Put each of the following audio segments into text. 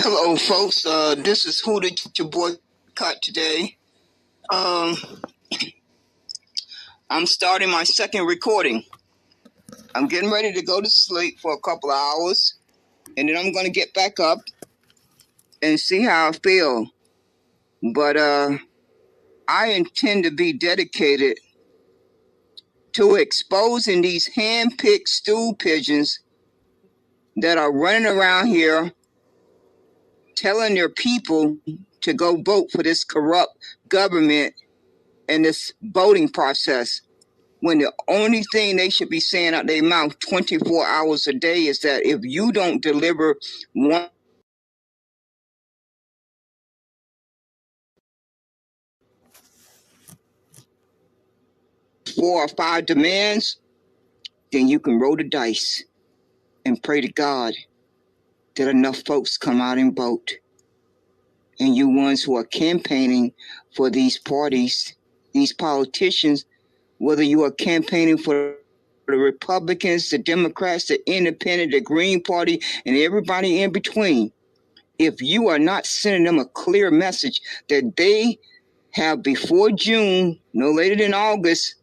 Hello, folks. This is Who Did Your Boycott today. I'm starting my second recording. I'm getting ready to go to sleep for a couple of hours, and then I'm going to get back up and see how I feel. But I intend to be dedicated to exposing these hand-picked stool pigeons that are running around here telling their people to go vote for this corrupt government and this voting process, when the only thing they should be saying out their mouth 24 hours a day is that if you don't deliver 4 or 5 demands, then you can roll the dice and pray to God that enough folks come out and vote. And you ones who are campaigning for these parties, these politicians, whether you are campaigning for the Republicans, the Democrats, the Independent, the Green Party, and everybody in between, if you are not sending them a clear message that they have before June, no later than August,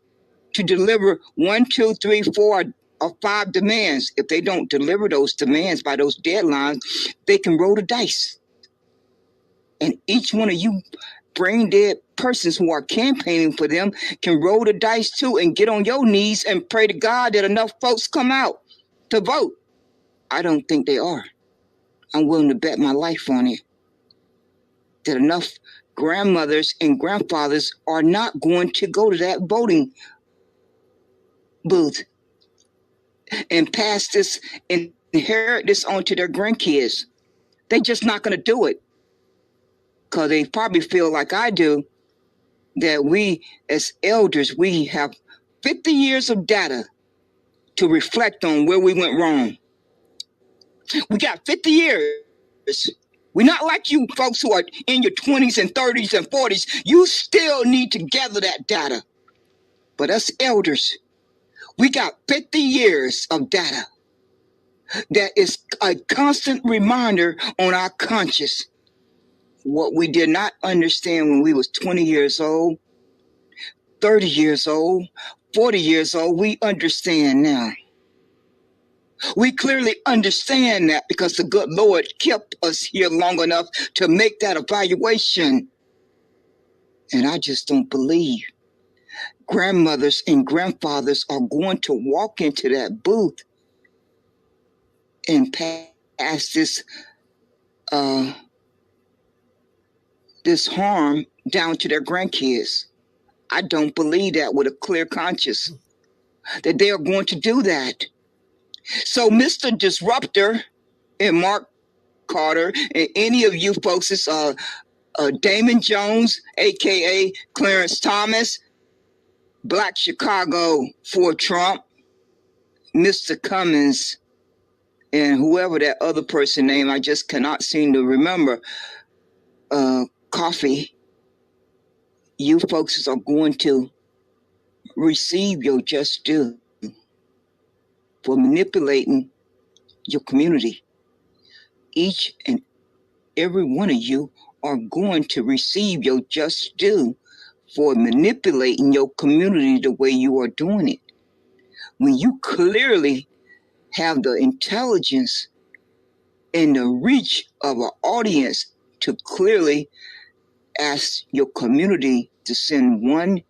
to deliver 1, 2, 3, 4, or 5 demands. If they don't deliver those demands by those deadlines, they can roll the dice. And each one of you brain dead persons who are campaigning for them can roll the dice too and get on your knees and pray to God that enough folks come out to vote. I don't think they are. I'm willing to bet my life on it that enough grandmothers and grandfathers are not going to go to that voting booth and pass this and inherit this on to their grandkids. They're just not going to do it because they probably feel like I do, that we as elders, we have 50 years of data to reflect on where we went wrong. We got 50 years. We're not like you folks who are in your 20s and 30s and 40s. You still need to gather that data. But us elders, we got 50 years of data that is a constant reminder on our conscience. What we did not understand when we was 20 years old, 30 years old, 40 years old, we understand now. We clearly understand that because the good Lord kept us here long enough to make that evaluation. And I just don't believe grandmothers and grandfathers are going to walk into that booth and pass this harm down to their grandkids. I don't believe that with a clear conscience, that they are going to do that. So Mr. Disruptor and Mark Carter and any of you folks, Damon Jones, a.k.a. Clarence Thomas, Black Chicago for Trump, Mr. Cummins, and whoever that other person name, I just cannot seem to remember, Coffee, you folks are going to receive your just due for manipulating your community. Each and every one of you are going to receive your just due for manipulating your community the way you are doing it. When you clearly have the intelligence and the reach of an audience to clearly ask your community to send one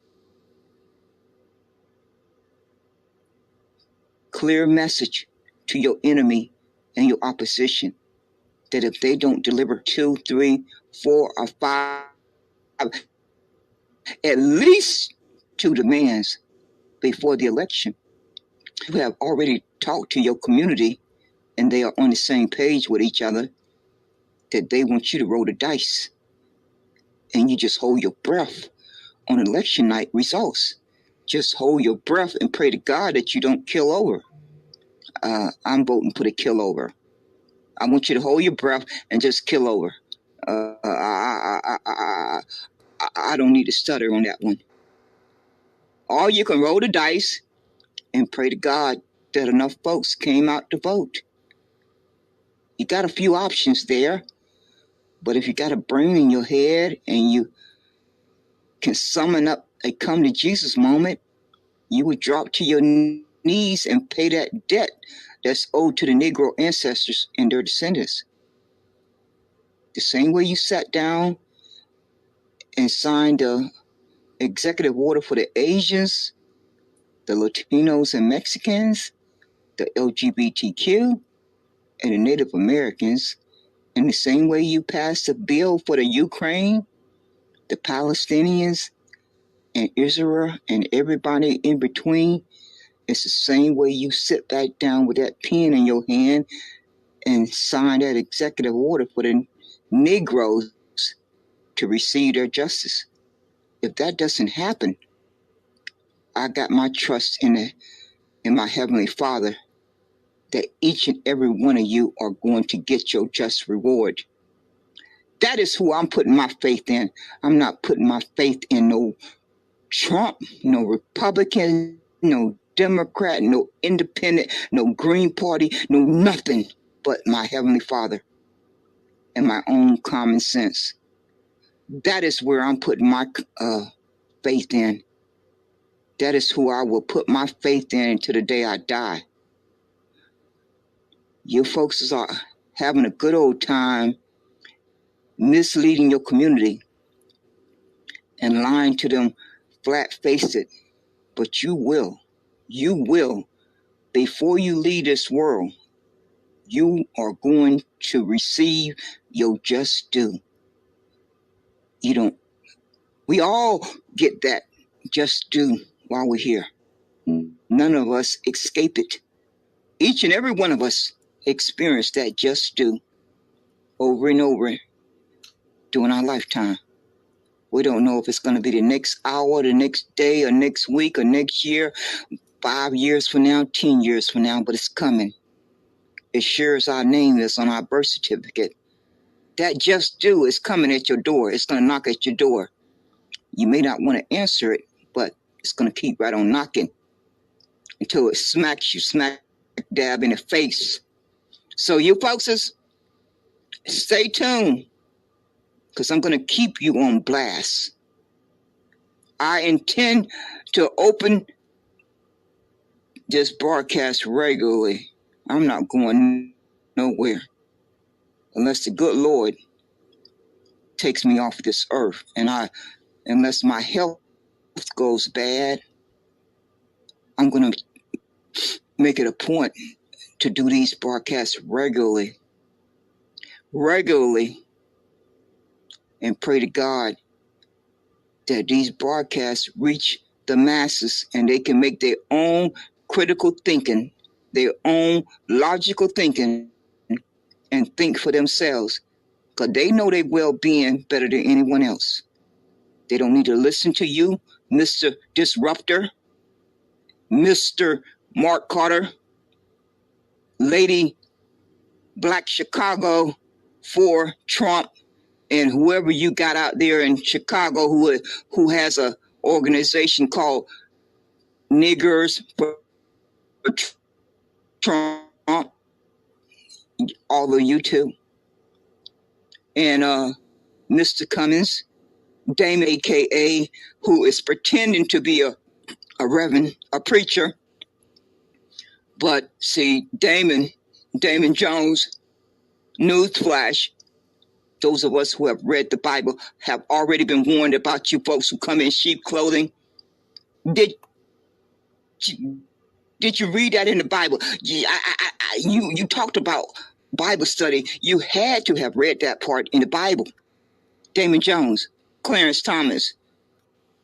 clear message to your enemy and your opposition, that if they don't deliver 2, 3, 4, or 5, at least 2 demands before the election, you have already talked to your community and they are on the same page with each other, that they want you to roll the dice. And you just hold your breath on election night results. Just hold your breath and pray to God that you don't kill over. I'm voting for the kill over. I want you to hold your breath and just kill over. I don't need to stutter on that one. Or you can roll the dice and pray to God that enough folks came out to vote. You got a few options there. But if you got a brain in your head and you can summon up a come to Jesus moment, you would drop to your knees and pay that debt that's owed to the Negro ancestors and their descendants. The same way you sat down and signed the executive order for the Asians, the Latinos and Mexicans, the LGBTQ, and the Native Americans, in the same way you passed a bill for the Ukraine, the Palestinians, and Israel, and everybody in between, it's the same way you sit back down with that pen in your hand and sign that executive order for the Negroes to receive their justice. If that doesn't happen, I got my trust in my Heavenly Father that each and every one of you are going to get your just reward. That is who I'm putting my faith in. I'm not putting my faith in no Trump, no Republican, no Democrat, no Independent, no Green Party, no nothing but my Heavenly Father and my own common sense. That is where I'm putting my faith in. That is who I will put my faith in until the day I die. You folks are having a good old time misleading your community and lying to them flat-faced. But you will, before you leave this world, you are going to receive your just due. We all get that just due while we're here. None of us escape it. Each and every one of us experience that just due over and over during our lifetime. We don't know if it's going to be the next hour, the next day, or next week, or next year, 5 years from now, 10 years from now, but it's coming. As sure as our name is on our birth certificate, that just due is coming at your door. It's going to knock at your door. You may not want to answer it, but it's going to keep right on knocking until it smacks you smack dab in the face. So you folks, stay tuned, because I'm going to keep you on blast. I intend to open this broadcast regularly. I'm not going nowhere unless the good Lord takes me off this earth, and unless my health goes bad, I'm going to make it a point to do these broadcasts regularly, and pray to God that these broadcasts reach the masses and they can make their own critical thinking, their own logical thinking, and think for themselves, because they know their well-being better than anyone else. They don't need to listen to you, Mr. Disruptor, Mr. Mark Carter, Lady Black Chicago for Trump, and whoever you got out there in Chicago who has a organization called Niggers for Trump, all of you too. And Mr. Cummins, Damon, a.k.a., who is pretending to be a reverend, a preacher. But see, Damon Jones, newsflash, those of us who have read the Bible have already been warned about you folks who come in sheep clothing. Did you read that in the Bible? You talked about Bible study. You had to have read that part in the Bible. Damon Jones, Clarence Thomas.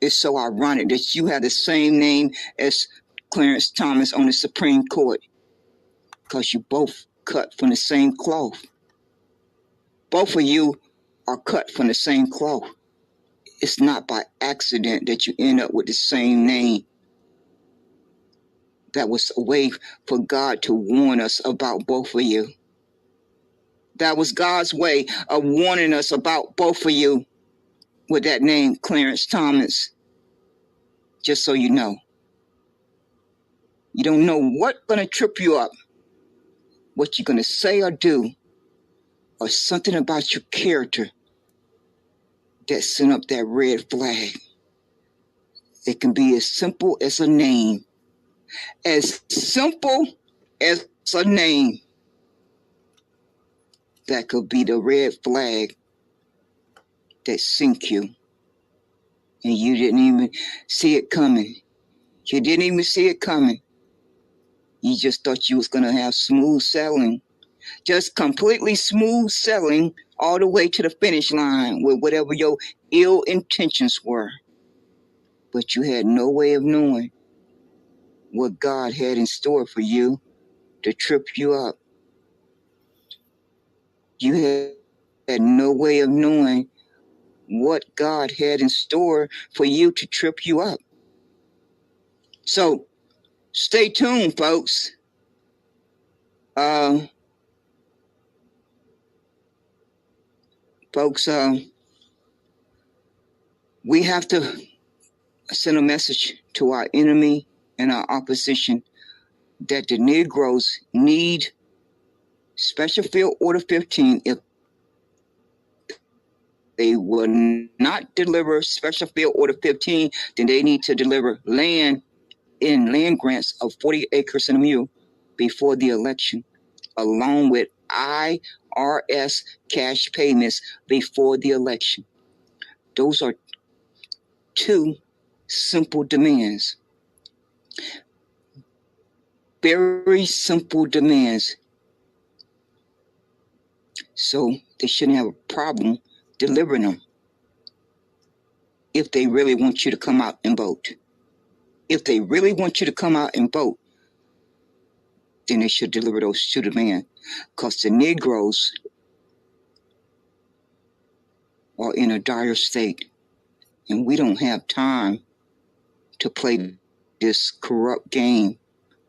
It's so ironic that you have the same name as Clarence Thomas on the Supreme Court, because you both cut from the same cloth. Both of you are cut from the same cloth. It's not by accident that you end up with the same name. That was a way for God to warn us about both of you. That was God's way of warning us about both of you with that name, Clarence Thomas. Just so you know. You don't know what's going to trip you up, what you're going to say or do, or something about your character that sent up that red flag. It can be as simple as a name. As simple as a name. That could be the red flag that sink you. And you didn't even see it coming. You didn't even see it coming. You just thought you was going to have smooth sailing. Just completely smooth sailing all the way to the finish line with whatever your ill intentions were. But you had no way of knowing what God had in store for you to trip you up. You had no way of knowing what God had in store for you to trip you up. So stay tuned, folks. We have to send a message to our enemy and our opposition that the Negroes need Special Field Order 15. If they will not deliver Special Field Order 15, then they need to deliver land grants of 40 acres and a mule before the election, along with IRS cash payments before the election. Those are two simple demands. Very simple demands. So they shouldn't have a problem delivering them if they really want you to come out and vote. If they really want you to come out and vote, then they should deliver those two demands. Because the Negroes are in a dire state, and we don't have time to play this corrupt game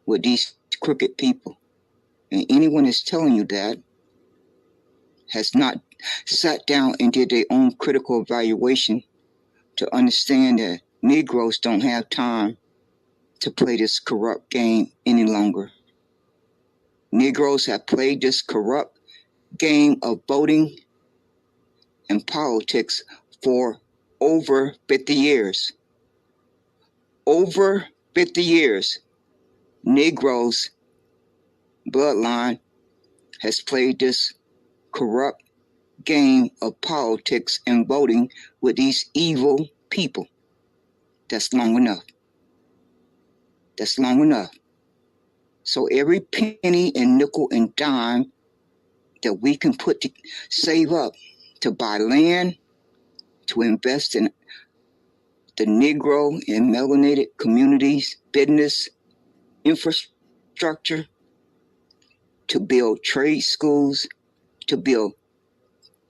with these crooked people. And anyone that's telling you that has not sat down and did their own critical evaluation to understand that Negroes don't have time to play this corrupt game any longer. Negroes have played this corrupt game of voting and politics for over 50 years. Over 50 years, Negroes' bloodline has played this corrupt game of politics and voting with these evil people. That's long enough. That's long enough. So every penny and nickel and dime that we can put to save up to buy land, to invest in the Negro and melanated communities, business, infrastructure, to build trade schools, to build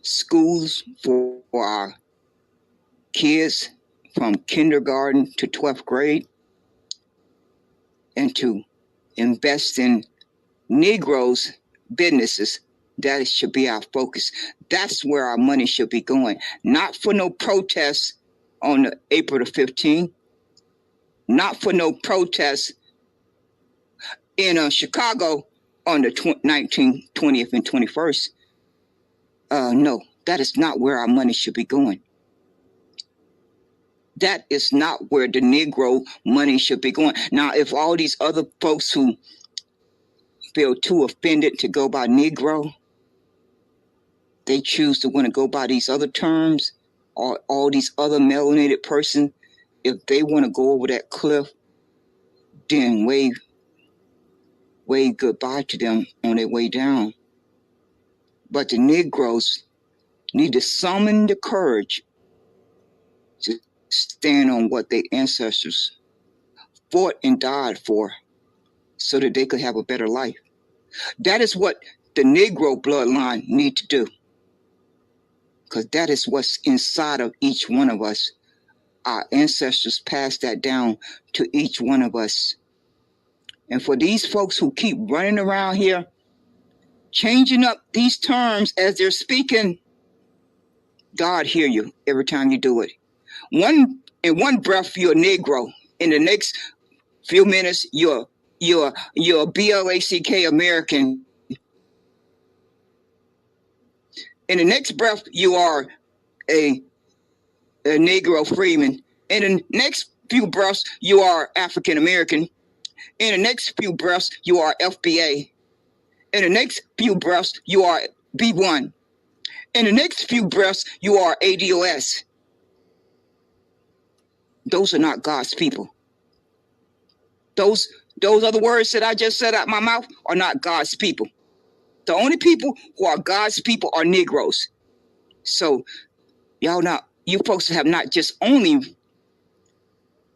schools for our kids from kindergarten to 12th grade, and to invest in Negroes' businesses. That should be our focus. That's where our money should be going. Not for no protests on April the 15th. Not for no protests in Chicago on the 19th, 20th, and 21st. No, that is not where our money should be going. That is not where the Negro money should be going. Now, if all these other folks who feel too offended to go by Negro, they choose to want to go by these other terms, or all these other melanated persons, if they want to go over that cliff, then wave goodbye to them on their way down. But the Negroes need to summon the courage to stand on what their ancestors fought and died for so that they could have a better life. That is what the Negro bloodline need to do, because that is what's inside of each one of us. Our ancestors passed that down to each one of us. And for these folks who keep running around here, changing up these terms as they're speaking, God hear you every time you do it. In one breath, you're a Negro. In the next few minutes, you're Blk American. In the next breath, you are a a Negro freeman. In the next few breaths, you are African American. In the next few breaths, you are FBA. In the next few breaths, you are B1. In the next few breaths, you are ADOS. Those are not God's people. Those other words that I just said out my mouth are not God's people. The only people who are God's people are Negroes. So you folks have not just only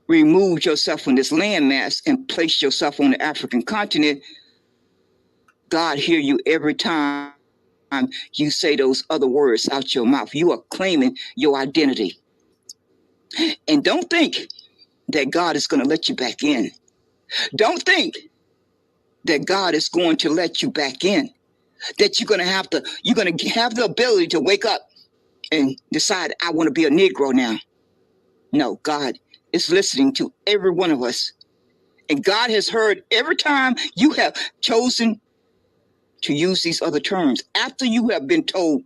removed yourself from this landmass and placed yourself on the African continent. God hear you every time you say those other words out your mouth. You are claiming your identity. And don't think that God is going to let you back in. Don't think that God is going to let you back in. That you're going to have the ability to wake up and decide, I want to be a Negro now. No, God is listening to every one of us. And God has heard every time you have chosen to use these other terms after you have been told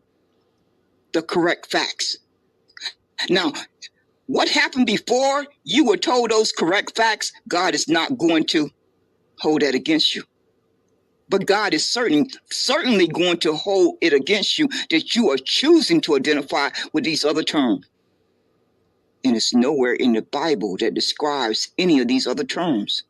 the correct facts. Now, what happened before you were told those correct facts, God is not going to hold that against you. But God is certainly going to hold it against you that you are choosing to identify with these other terms. And it's nowhere in the Bible that describes any of these other terms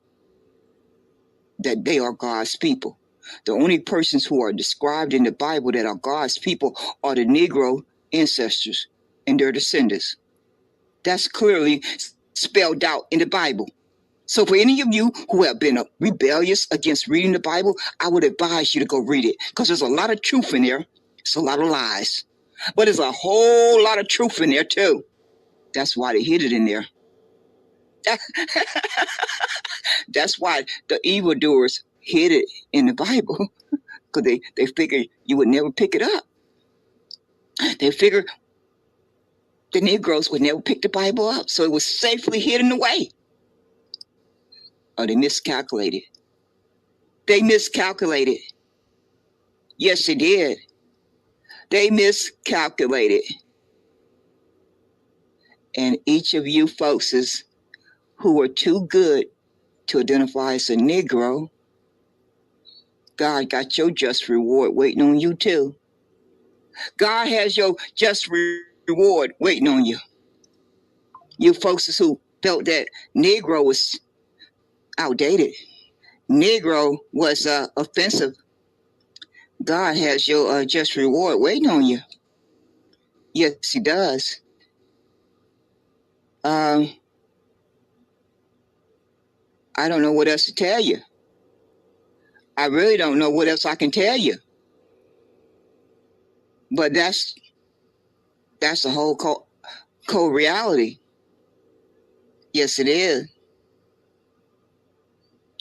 that they are God's people. The only persons who are described in the Bible that are God's people are the Negro ancestors and their descendants. That's clearly spelled out in the Bible. So for any of you who have been rebellious against reading the Bible, I would advise you to go read it, because there's a lot of truth in there. It's a lot of lies. But there's a whole lot of truth in there too. That's why they hid it in there. That's why the evildoers hid it in the Bible, because they figured you would never pick it up. They figured the Negroes would never pick the Bible up, so it was safely hidden away. Oh, they miscalculated. They miscalculated. Yes, they did. They miscalculated. And each of you folks who are too good to identify as a Negro, God got your just reward waiting on you too. God has your just reward waiting on you. You folks who felt that Negro was outdated, Negro was offensive, God has your just reward waiting on you. Yes, he does. I don't know what else to tell you. I really don't know what else I can tell you. But that's the whole cold reality. Yes, it is.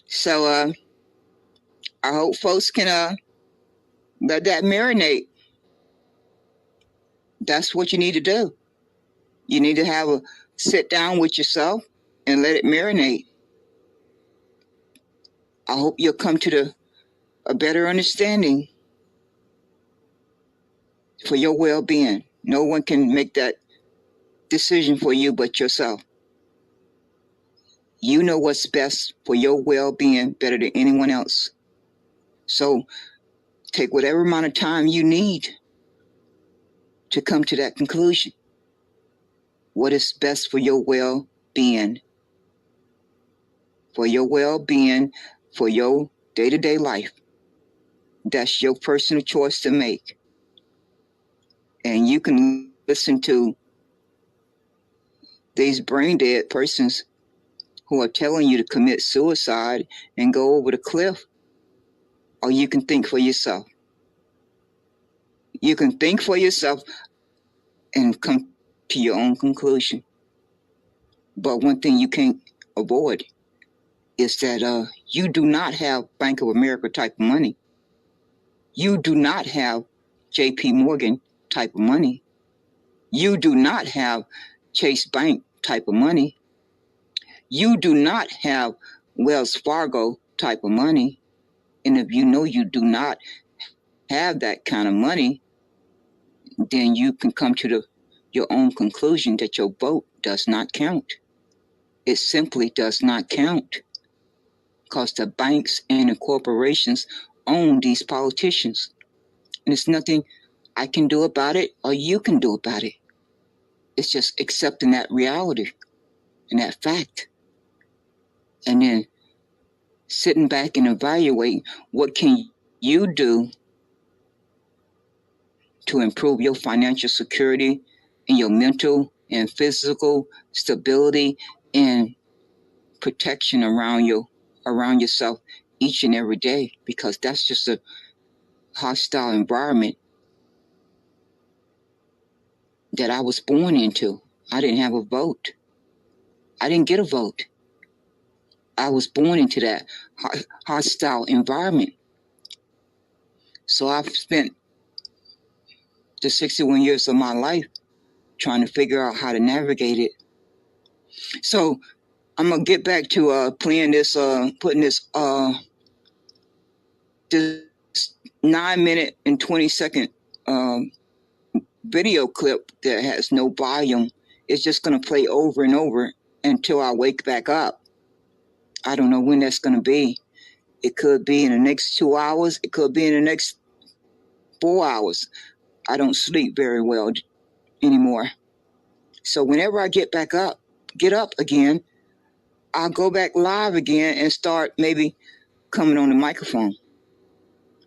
So I hope folks can let that marinate. That's what you need to do. You need to have a sit down with yourself and let it marinate. I hope you'll come to a better understanding for your well-being. No one can make that decision for you but yourself. You know what's best for your well-being better than anyone else. So take whatever amount of time you need to come to that conclusion. What is best for your well-being? For your well-being, for your day-to-day life. That's your personal choice to make. And you can listen to these brain-dead persons who are telling you to commit suicide and go over the cliff, or you can think for yourself. You can think for yourself and come to your own conclusion. But one thing you can't avoid is that you do not have Bank of America type of money. You do not have JP Morgan type of money. You do not have Chase Bank type of money. You do not have Wells Fargo type of money. And if you know you do not have that kind of money, then you can come to your own conclusion that your vote does not count. It simply does not count because the banks and the corporations own these politicians. And there's nothing I can do about it or you can do about it. It's just accepting that reality and that fact. And then sitting back and evaluating what can you do to improve your financial security and your mental and physical stability and protection around yourself each and every day, because that's just a hostile environment that I was born into. I didn't have a vote. I didn't get a vote. I was born into that hostile environment. So I've spent the 61 years of my life trying to figure out how to navigate it. So I'm gonna get back to playing this, putting this 9-minute and 20-second video clip that has no volume. It's just gonna play over and over until I wake back up. I don't know when that's gonna be. It could be in the next 2 hours. It could be in the next 4 hours. I don't sleep very well anymore. So whenever I get up again, I'll go back live again and start maybe coming on the microphone.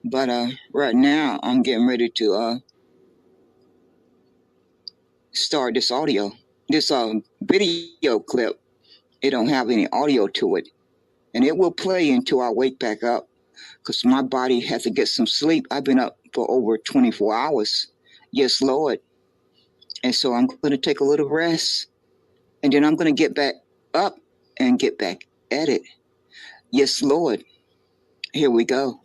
But right now I'm getting ready to start this video clip. It don't have any audio to it, and it will play until I wake back up, because my body has to get some sleep. I've been up for over 24 hours. Yes, Lord. And so I'm going to take a little rest, and then I'm going to get back up and get back at it. Yes, Lord. Here we go.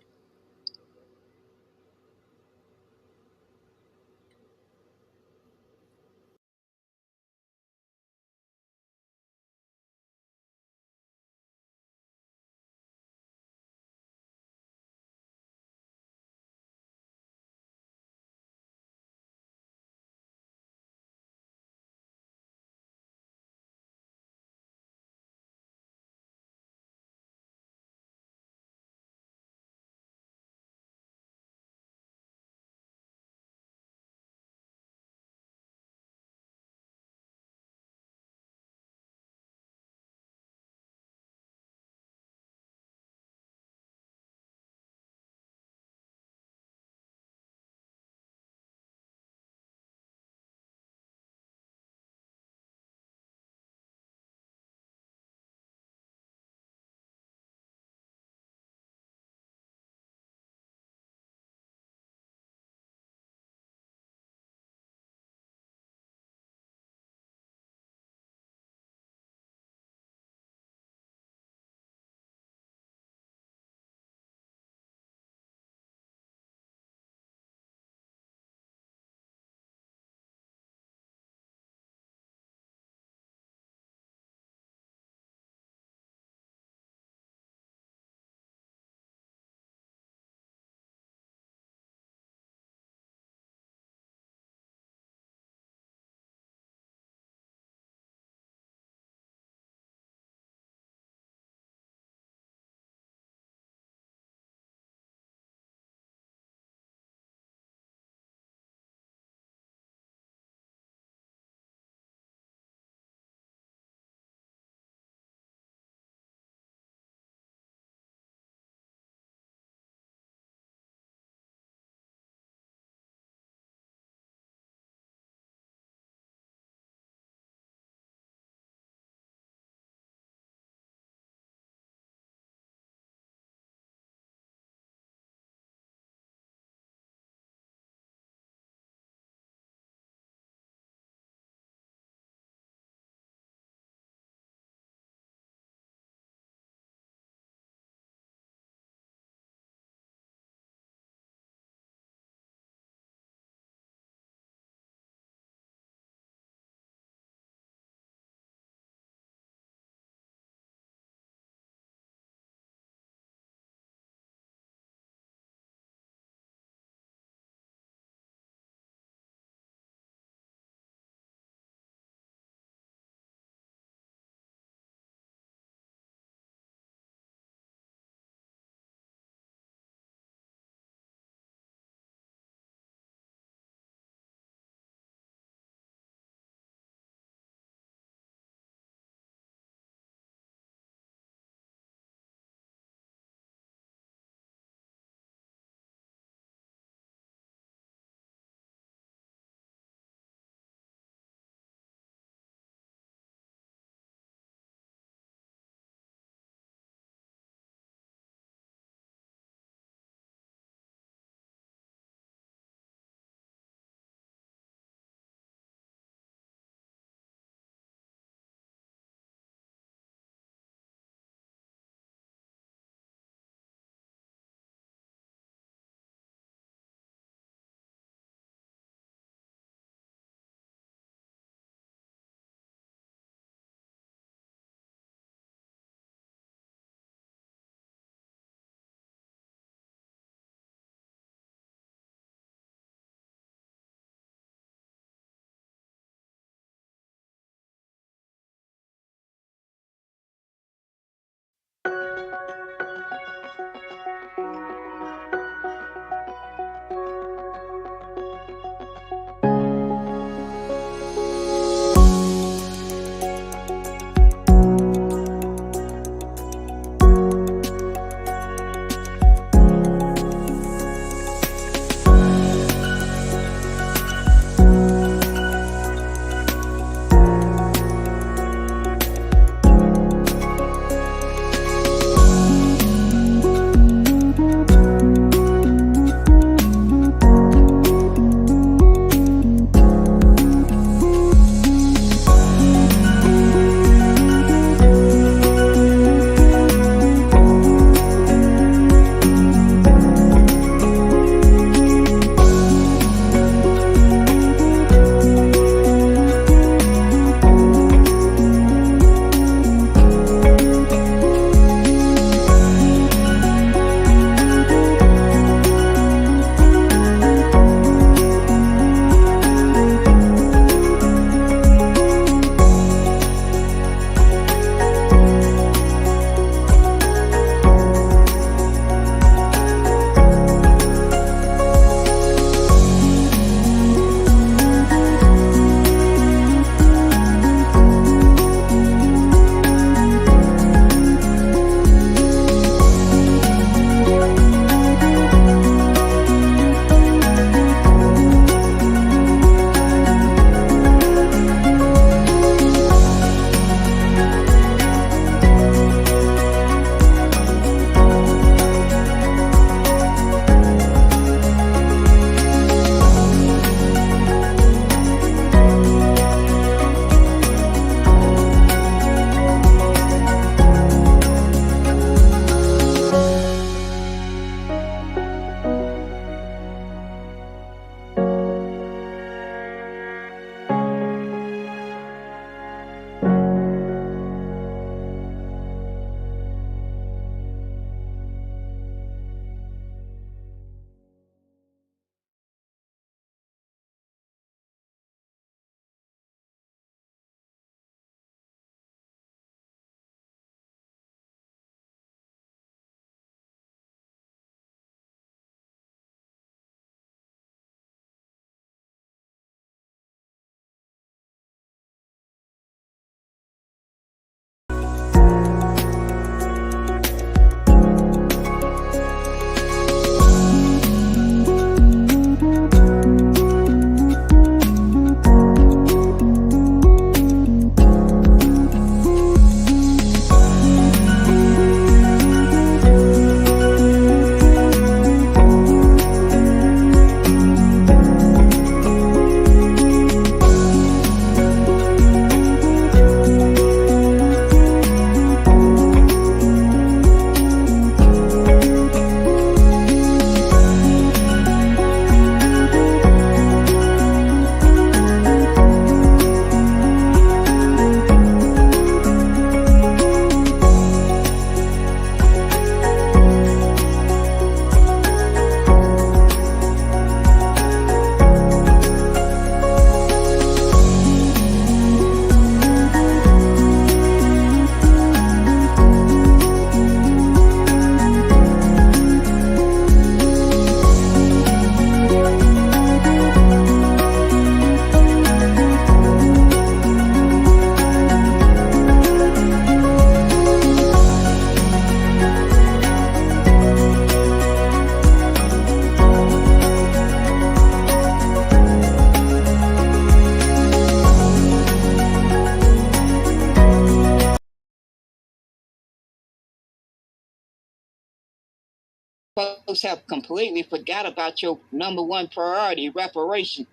have completely forgot about your number one priority, reparation.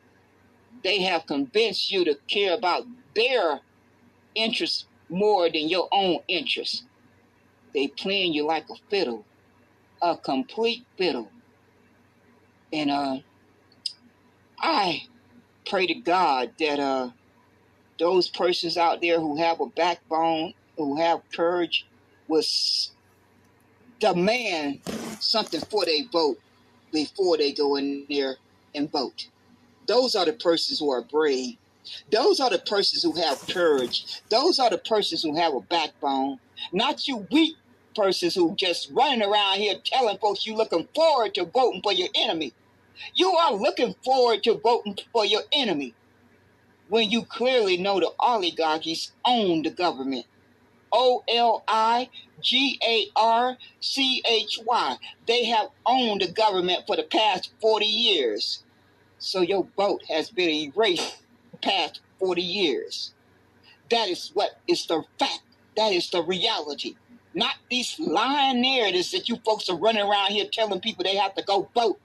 They have convinced you to care about their interests more than your own interests. They playing you like a fiddle, a complete fiddle. And I pray to God that those persons out there who have a backbone, who have courage, will demand something for their vote before they go in there and vote. Those are the persons who are brave. Those are the persons who have courage. Those are the persons who have a backbone. Not you weak persons who just running around here telling folks you looking forward to voting for your enemy. You are looking forward to voting for your enemy when you clearly know the oligarchies own the government. OLIGARCHY. They have owned the government for the past 40 years. So your vote has been erased the past 40 years. That is what is the fact. That is the reality. Not these lying narratives that you folks are running around here telling people they have to go vote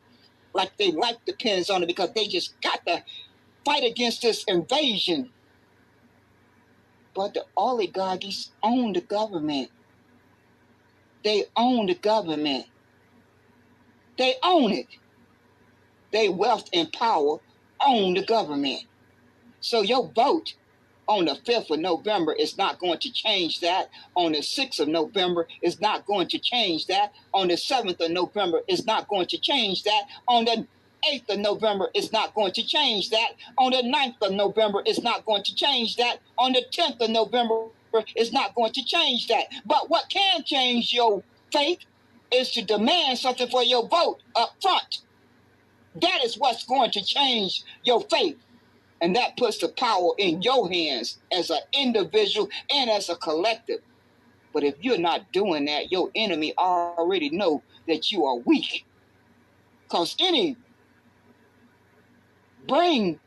like their life depends on it because they just got to fight against this invasion. But the oligarchies own the government. They own the government. They own it. They wealth and power own the government. So your vote on the 5th of November is not going to change that. On the 6th of November is not going to change that. On the 7th of November is not going to change that. On the 8th of November is not going to change that. On the 9th of November is not going to change that. On the 10th of November is not going to change that. But what can change your faith is to demand something for your vote up front. That is what's going to change your faith. And that puts the power in your hands as an individual and as a collective. But if you're not doing that, your enemy already know that you are weak. Because any brain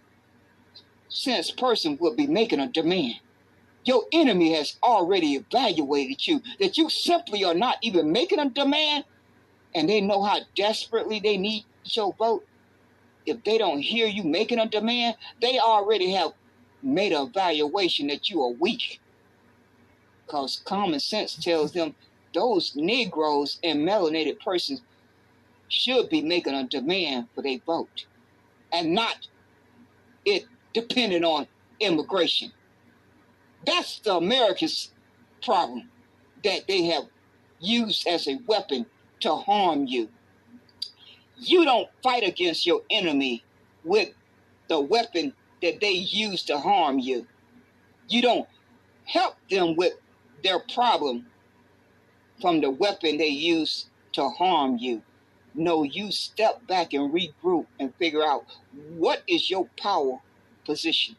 sense person will be making a demand. Your enemy has already evaluated you, that you simply are not even making a demand, and they know how desperately they need your vote. If they don't hear you making a demand, they already have made an evaluation that you are weak. Because common sense tells them those Negroes and melanated persons should be making a demand for their vote and not it depending on immigration. That's the America's problem that they have used as a weapon to harm you. You don't fight against your enemy with the weapon that they use to harm you. You don't help them with their problem from the weapon they use to harm you. No, you step back and regroup and figure out what is your power position.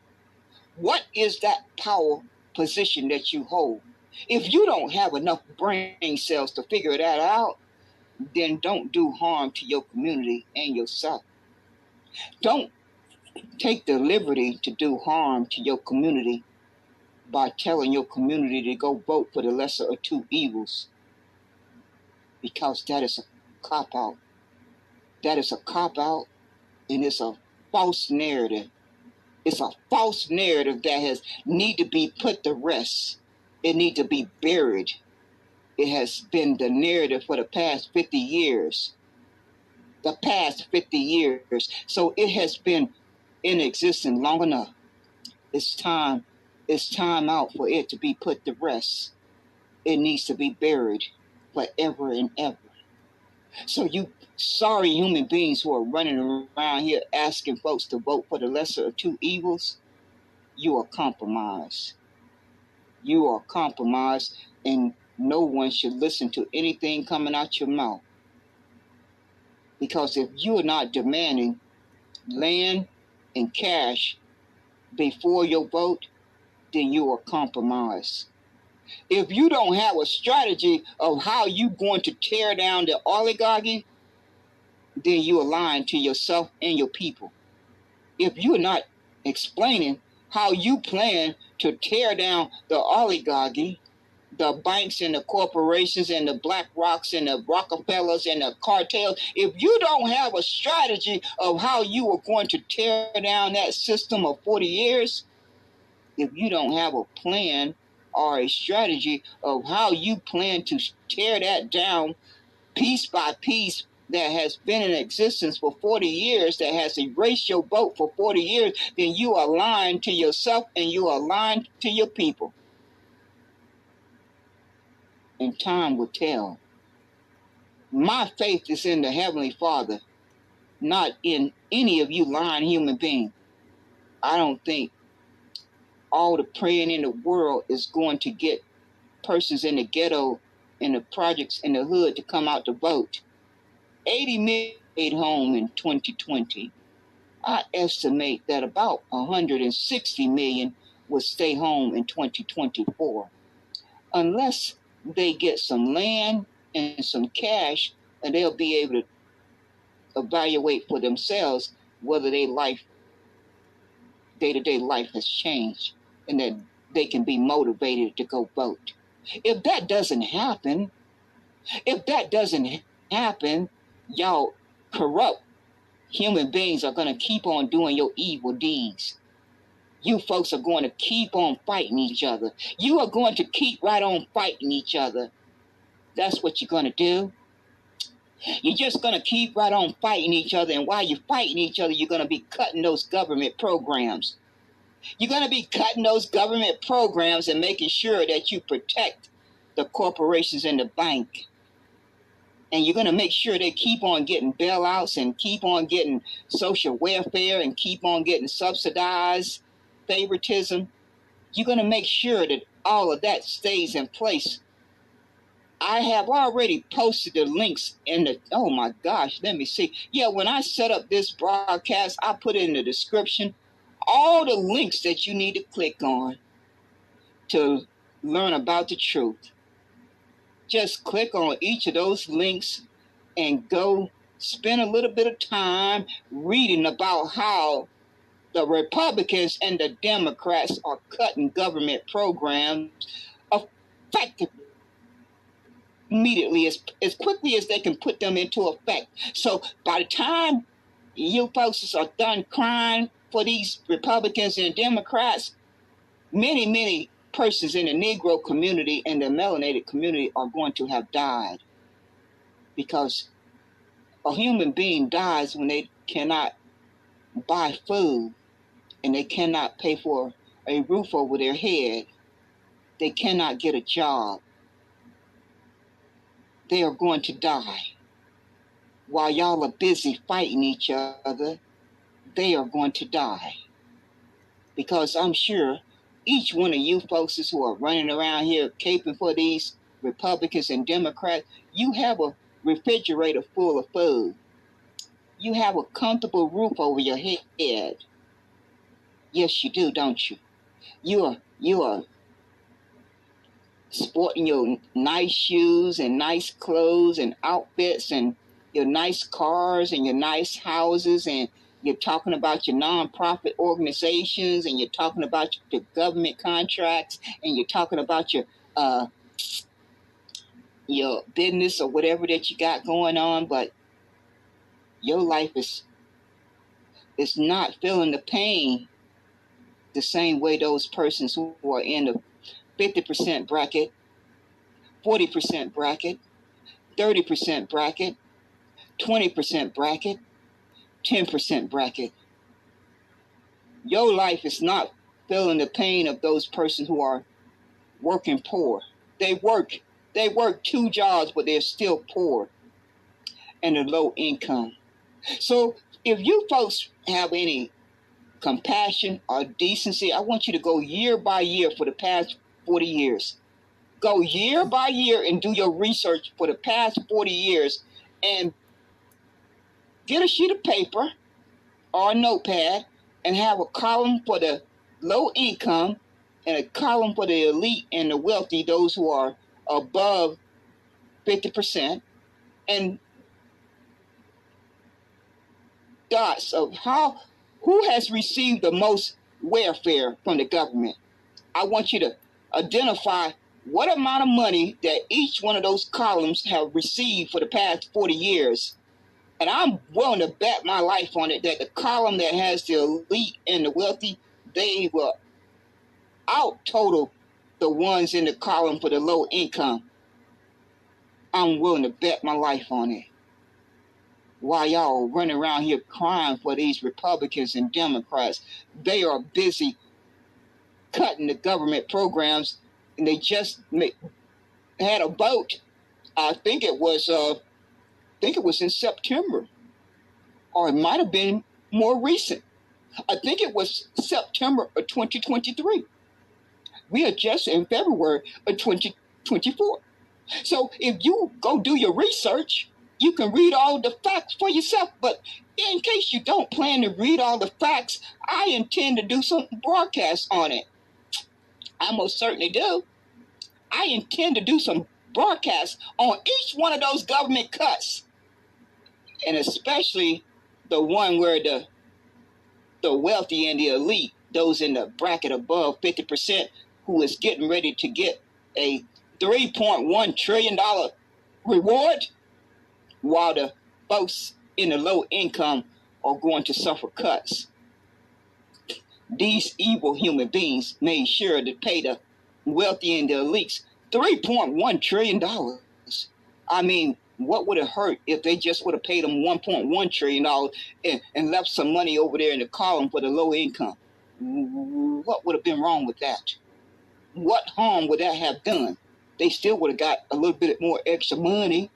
What is that power position that you hold? If you don't have enough brain cells to figure that out, then don't do harm to your community and yourself. Don't take the liberty to do harm to your community by telling your community to go vote for the lesser of two evils, because that is a cop-out. That is a cop-out, and it's a false narrative. It's a false narrative that has need to be put to rest. It need to be buried. It has been the narrative for the past 50 years. The past 50 years. So it has been in existence long enough. It's time out for it to be put to rest. It needs to be buried forever and ever. So you sorry human beings who are running around here asking folks to vote for the lesser of two evils, you are compromised. You are compromised, and no one should listen to anything coming out your mouth. Because if you are not demanding land and cash before your vote, then you are compromised. If you don't have a strategy of how you're going to tear down the oligarchy, then you are lying to yourself and your people. If you're not explaining how you plan to tear down the oligarchy, the banks and the corporations and the Black Rocks and the Rockefellers and the cartels, if you don't have a strategy of how you are going to tear down that system of 40 years, if you don't have a plan or a strategy of how you plan to tear that down piece by piece that has been in existence for 40 years, that has erased your vote for 40 years, then you are lying to yourself and you are lying to your people. And time will tell. My faith is in the Heavenly Father, not in any of you lying human beings. I don't think all the praying in the world is going to get persons in the ghetto, in the projects, in the hood to come out to vote. 80 million stayed home in 2020. I estimate that about 160 million will stay home in 2024. Unless they get some land and some cash, and they'll be able to evaluate for themselves whether their life, day-to-day life has changed and that they can be motivated to go vote. If that doesn't happen, y'all corrupt human beings are going to keep on doing your evil deeds. You folks are going to keep on fighting each other. You are going to keep right on fighting each other. That's what you're going to do. You're just going to keep right on fighting each other. And while you're fighting each other, you're going to be cutting those government programs. You're going to be cutting those government programs and making sure that you protect the corporations and the bank. And you're going to make sure they keep on getting bailouts and keep on getting social welfare and keep on getting subsidized favoritism. You're going to make sure that all of that stays in place. I have already posted the links in the, oh my gosh, let me see. Yeah, when I set up this broadcast, I put in the description all the links that you need to click on to learn about the truth. Just click on each of those links and go spend a little bit of time reading about how the Republicans and the Democrats are cutting government programs effectively, immediately, as quickly as they can put them into effect. So by the time you folks are done crying for these Republicans and Democrats, many persons in the Negro community and the melanated community are going to have died, because a human being dies when they cannot buy food and they cannot pay for a roof over their head. They cannot get a job. They are going to die. While y'all are busy fighting each other, they are going to die. Because I'm sure each one of you folks who are running around here caping for these Republicans and Democrats, you have a refrigerator full of food. You have a comfortable roof over your head. Yes, you do, don't you? You are sporting your nice shoes and nice clothes and outfits and your nice cars and your nice houses, and you're talking about your nonprofit organizations, and you're talking about your government contracts, and you're talking about your business or whatever that you got going on, but your life is not feeling the pain the same way those persons who are in the 50% bracket, 40% bracket, 30% bracket, 20% bracket, 10% bracket. Your life is not feeling the pain of those persons who are working poor. They work 2 jobs, but they're still poor and a low income. So if you folks have any compassion or decency, I want you to go year by year for the past 40 years. Go year by year and do your research for the past 40 years and get a sheet of paper or a notepad and have a column for the low income and a column for the elite and the wealthy, those who are above 50%, and dots of who has received the most welfare from the government. I want you to identify what amount of money that each one of those columns have received for the past 40 years. And I'm willing to bet my life on it that the column that has the elite and the wealthy, they will out total the ones in the column for the low income. I'm willing to bet my life on it. While y'all running around here crying for these Republicans and Democrats, they are busy cutting the government programs, and they just had a vote. I think it was in September, or it might have been more recent. I think it was September of 2023. We are just in February of 2024. So if you go do your research, you can read all the facts for yourself. But in case you don't plan to read all the facts, I intend to do some broadcasts on it. I most certainly do. I intend to do some broadcasts on each one of those government cuts. And especially the one where the wealthy and the elite, those in the bracket above 50%, who is getting ready to get a $3.1 trillion reward, while the folks in the low income are going to suffer cuts. These evil human beings made sure to pay the wealthy and the elites $3.1 trillion. I mean, what would it hurt if they just would have paid them $1.1 trillion and left some money over there in the column for the low income? What would have been wrong with that? What harm would that have done? They still would have got a little bit more extra money.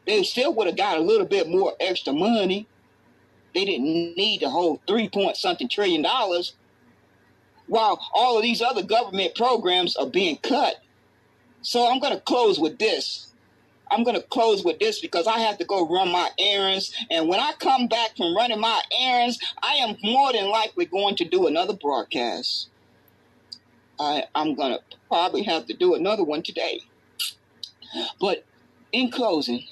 They still would have got a little bit more extra money. They didn't need the whole $3-point-something trillion while all of these other government programs are being cut. So I'm going to close with this. I'm going to close with this because I have to go run my errands. And when I come back from running my errands, I am more than likely going to do another broadcast. I'm going to probably have to do another one today. But in closing,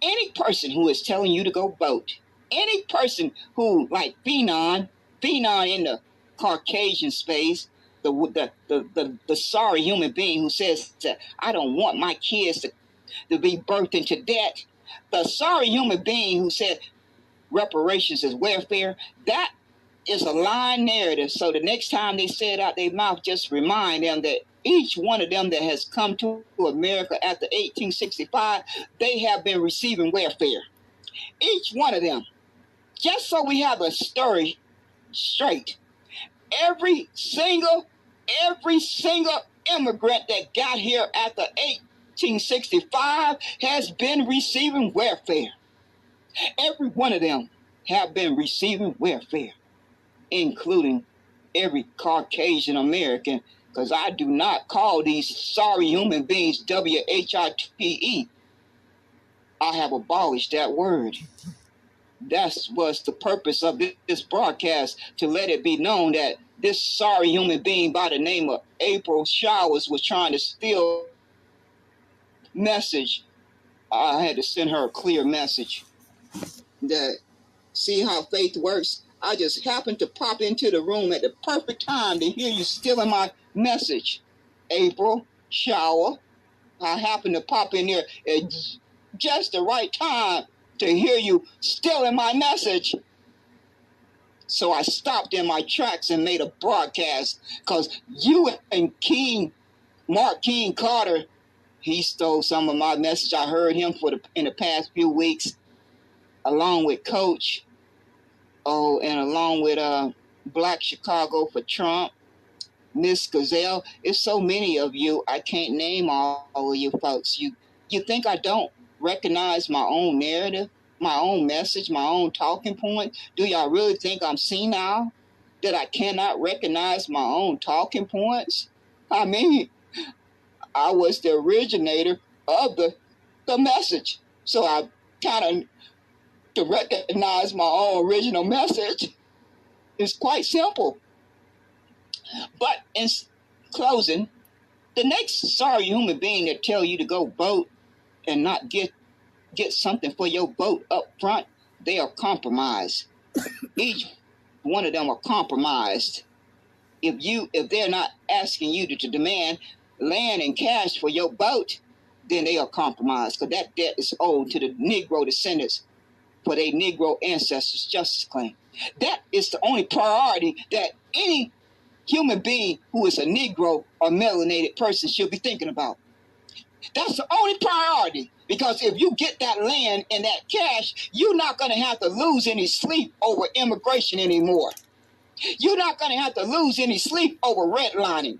any person who is telling you to go vote, any person who, like Phenon in the Caucasian space, the sorry human being who says that I don't want my kids to be birthed into debt, the sorry human being who said reparations is welfare, that is a lying narrative. So the next time they say it out their mouth, just remind them that each one of them that has come to America after 1865, they have been receiving welfare. Each one of them. Just so we have a story straight. Every single immigrant that got here after 1865 has been receiving welfare. Every one of them have been receiving welfare, including every Caucasian American, because I do not call these sorry human beings WHITE. I have abolished that word. That was the purpose of this broadcast, to let it be known that this sorry human being by the name of April Showers was trying to steal message. I had to send her a clear message that, see how faith works? I just happened to pop into the room at the perfect time to hear you stealing my message. April Shower. I happened to pop in there at just the right time to hear you stealing my message. So I stopped in my tracks and made a broadcast, because you and Mark King Carter, he stole some of my message. I heard him in the past few weeks, along with Coach, and along with Black Chicago for Trump, Miss Gazelle. It's so many of you, I can't name all of you folks. You think I don't recognize my own narrative, my own message, my own talking point? Do y'all really think I'm senile, that I cannot recognize my own talking points? I mean, I was the originator of the message. So I kind of, to recognize my own original message is quite simple. But in closing, the next sorry human being that tell you to go vote and not get something for your vote up front, they are compromised. Each one of them are compromised. If they're not asking you to demand land and cash for your vote, then they are compromised, because that debt is owed to the Negro descendants for their Negro ancestors' justice claim. That is the only priority that any human being who is a Negro or melanated person should be thinking about. That's the only priority, because if you get that land and that cash, you're not going to have to lose any sleep over immigration anymore. You're not going to have to lose any sleep over redlining.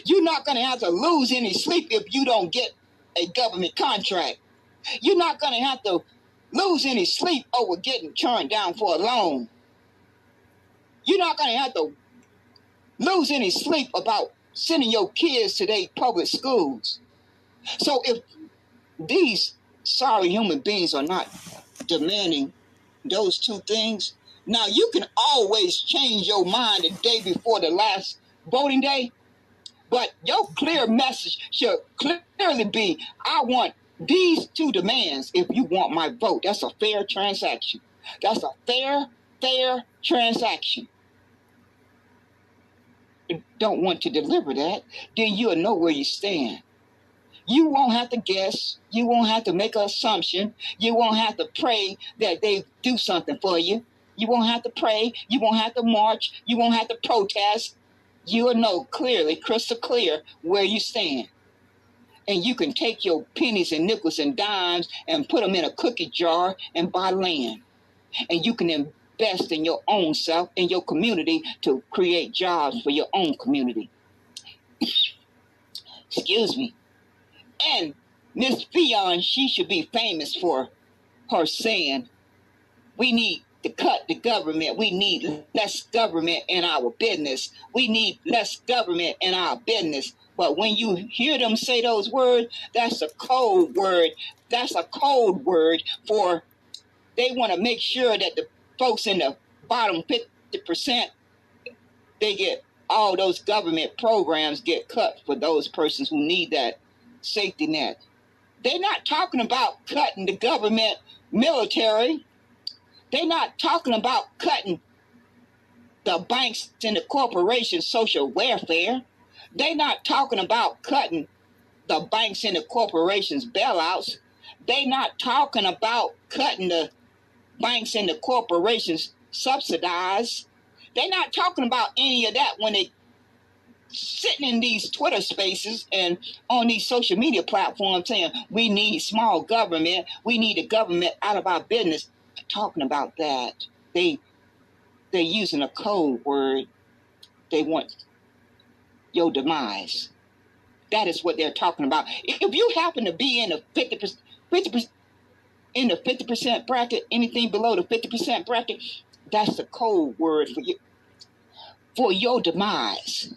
You're not going to have to lose any sleep if you don't get a government contract. You're not going to have to lose any sleep over getting turned down for a loan. You're not going to have to lose any sleep about sending your kids to their public schools. So if these sorry human beings are not demanding those two things, now you can always change your mind the day before the last voting day, but your clear message should clearly be, I want these two demands if you want my vote. That's a fair transaction. That's a fair transaction. You don't want to deliver that, then you'll know where you stand. You won't have to guess. You won't have to make an assumption. You won't have to pray that they do something for you. You won't have to pray. You won't have to march. You won't have to protest. You will know clearly, crystal clear, where you stand. And you can take your pennies and nickels and dimes and put them in a cookie jar and buy land. And you can invest in your own self, in your community, to create jobs for your own community. Excuse me. And Miss Fionn, she should be famous for her saying, we need to cut the government. We need less government in our business. We need less government in our business. But when you hear them say those words, that's a code word. That's a code word for they want to make sure that the folks in the bottom 50%, they get all those government programs get cut for those persons who need that safety net. They're not talking about cutting the government military. They're not talking about cutting the banks and the corporations' social welfare. They're not talking about cutting the banks and the corporations' bailouts. They're not talking about cutting the banks and the corporations' subsidize. They're not talking about any of that when they sitting in these Twitter spaces and on these social media platforms saying we need small government, we need the government out of our business. Talking about that, they're using a code word. They want your demise. That is what they're talking about. If you happen to be in the 50% in the 50% bracket, anything below the 50% bracket, that's the code word for your demise.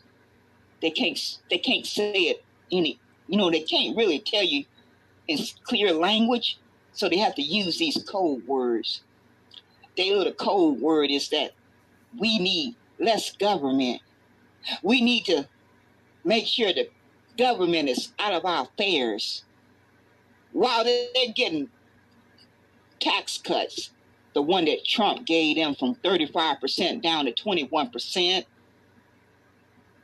They can't say it they can't really tell you in clear language, so they have to use these code words. Their little code word is that we need less government. We need to make sure the government is out of our affairs. While they're getting tax cuts, the one that Trump gave them from 35% down to 21%,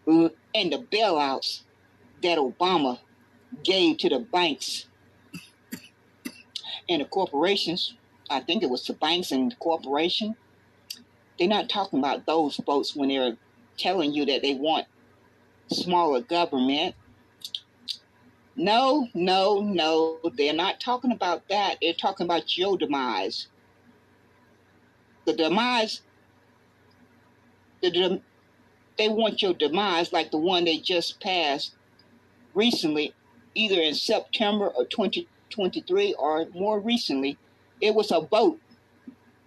and the bailouts that Obama gave to the banks and the corporations, I think it was the banks and the corporation, they're not talking about those folks when they're telling you that they want smaller government. No, they're not talking about that. They're talking about your demise. The demise, they want your demise like the one they just passed recently, either in September of 2023 or more recently. It was a vote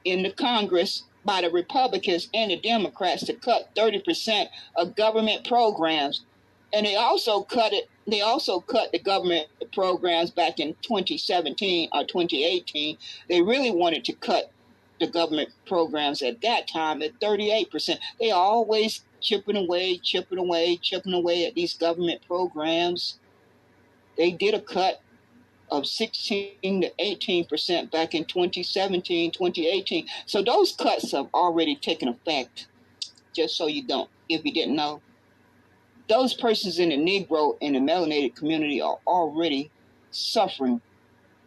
in the Congress by the Republicans and the Democrats to cut 30% of government programs. And they also cut the government programs back in 2017 or 2018. They really wanted to cut the government programs at that time at 38%. They always chipping away at these government programs. They did a cut of 16 to 18% back in 2017, 2018. So those cuts have already taken effect, just so you don't, if you didn't know. Those persons in the Negro and the melanated community are already suffering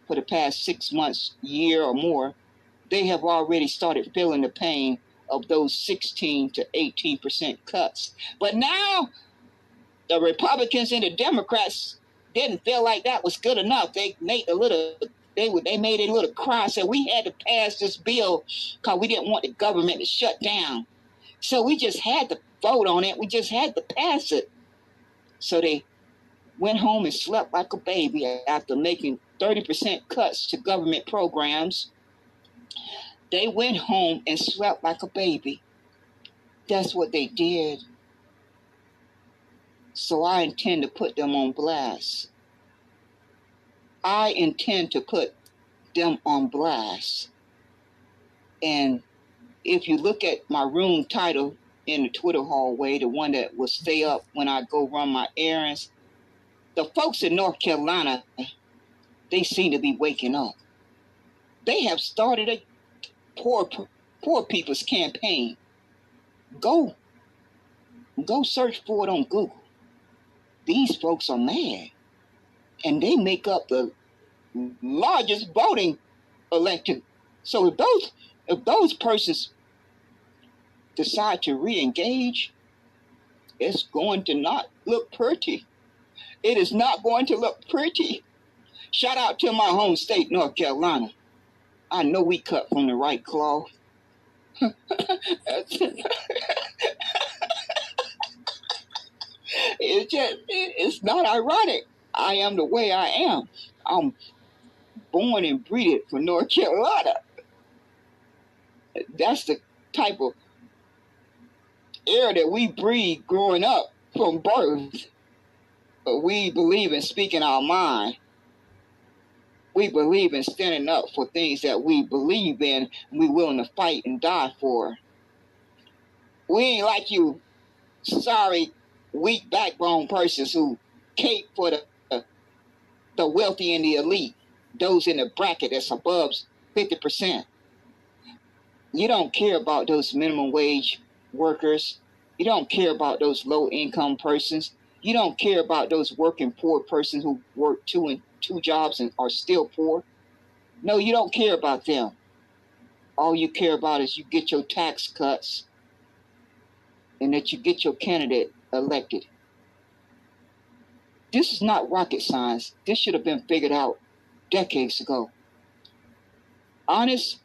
for the past 6 months, year or more. They have already started feeling the pain of those 16 to 18% cuts. But now the Republicans and the Democrats didn't feel like that was good enough. They made a little cry, said we had to pass this bill because we didn't want the government to shut down. So we just had to vote on it. We just had to pass it. So they went home and slept like a baby after making 30% cuts to government programs. They went home and slept like a baby. That's what they did. So I intend to put them on blast. I intend to put them on blast. And if you look at my room title in the Twitter hallway, the one that will stay up when I go run my errands, the folks in North Carolina, they seem to be waking up. They have started a poor people's campaign. Go search for it on Google. These folks are mad. And they make up the largest voting electorate. So if those persons decide to re-engage, it's going to not look pretty. It is not going to look pretty. Shout out to my home state, North Carolina. I know we cut from the right cloth. It's not ironic. I am the way I am. I'm born and breeded for North Carolina. That's the type of air that we breathe growing up from birth. But we believe in speaking our mind. We believe in standing up for things that we believe in and we're willing to fight and die for. We ain't like you sorry, weak backbone persons who cape for the wealthy and the elite, those in the bracket that's above 50%. You don't care about those minimum wage workers. You don't care about those low income persons. You don't care about those working poor persons who work two jobs and are still poor. No, you don't care about them. All you care about is you get your tax cuts and that you get your candidate elected. This is not rocket science. This should have been figured out decades ago. Honest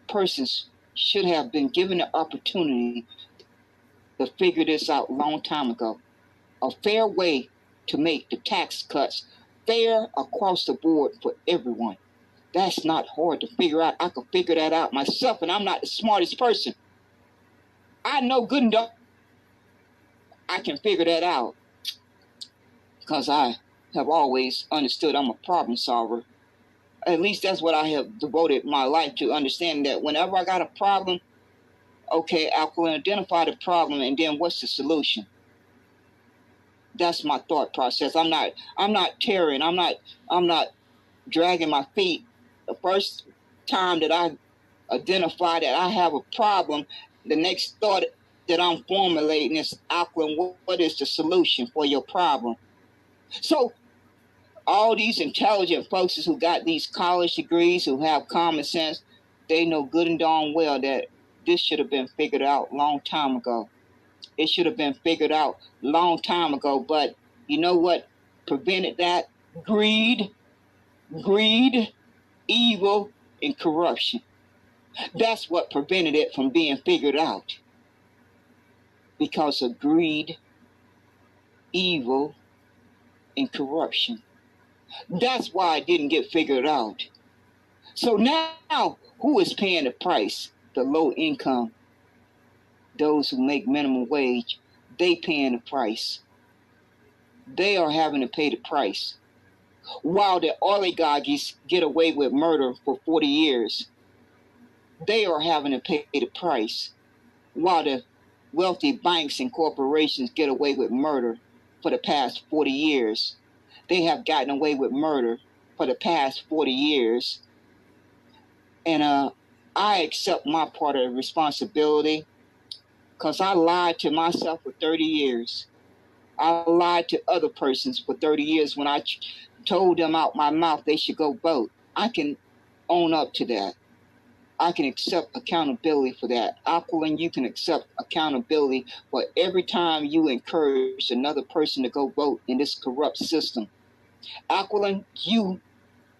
persons should have been given the opportunity to figure this out a long time ago. A fair way to make the tax cuts fair across the board for everyone. That's not hard to figure out. I could figure that out myself, and I'm not the smartest person. I know good enough I can figure that out because I have always understood I'm a problem solver. At least that's what I have devoted my life to, understanding that whenever I got a problem, okay, I can identify the problem and then what's the solution. That's my thought process. I'm not tearing. I'm not dragging my feet. The first time that I identify that I have a problem, the next thought that I'm formulating is, Auckland, what is the solution for your problem? So all these intelligent folks who got these college degrees, who have common sense, they know good and darn well that this should have been figured out long time ago. It should have been figured out long time ago. But you know what prevented that? Greed, evil, and corruption. That's what prevented it from being figured out. Because of greed, evil, and corruption. That's why it didn't get figured out. So now, who is paying the price? The low income. Those who make minimum wage, they paying the price. They are having to pay the price. While the oligarchies get away with murder for 40 years, they are having to pay the price. While the wealthy banks and corporations get away with murder for the past 40 years, they have gotten away with murder for the past 40 years. And I accept my part of the responsibility because I lied to myself for 30 years. I lied to other persons for 30 years when I told them out my mouth they should go vote. I can own up to that. I can accept accountability for that. Aquilin, you can accept accountability for every time you encourage another person to go vote in this corrupt system. Aquilin, you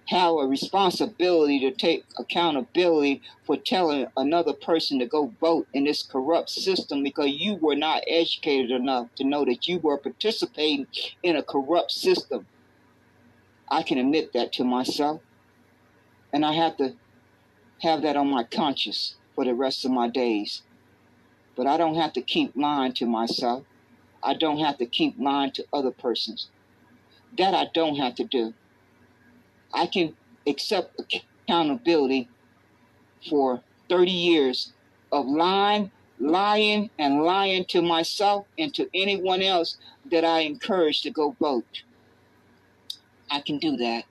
have a responsibility to take accountability for telling another person to go vote in this corrupt system because you were not educated enough to know that you were participating in a corrupt system. I can admit that to myself, and I have to have that on my conscience for the rest of my days. But I don't have to keep lying to myself. I don't have to keep lying to other persons. That I don't have to do. I can accept accountability for 30 years of lying to myself and to anyone else that I encourage to go vote. I can do that.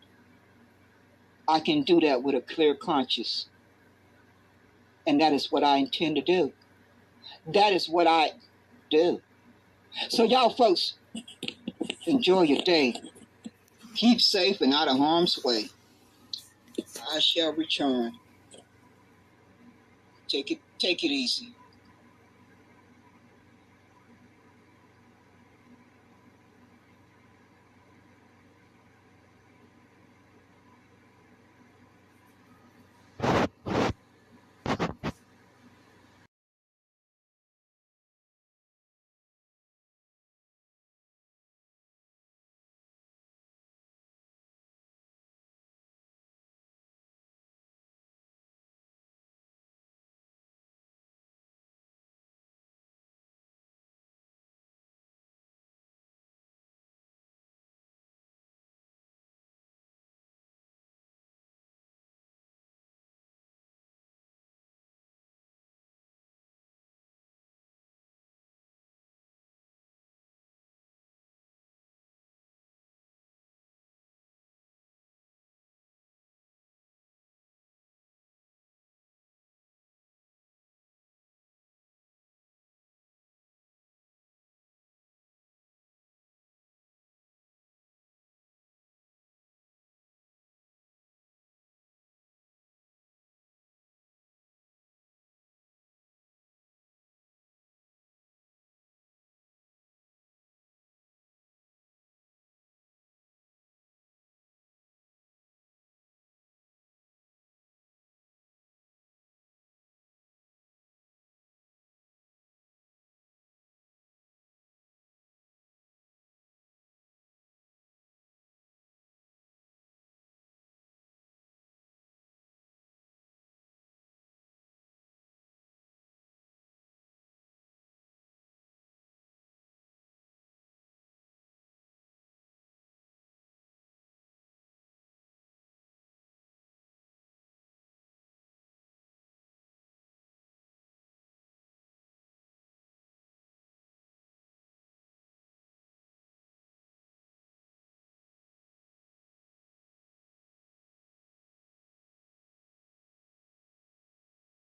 I can do that with a clear conscience. And that is what I intend to do. That is what I do. So y'all folks, enjoy your day. Keep safe and out of harm's way. I shall return. Take it easy.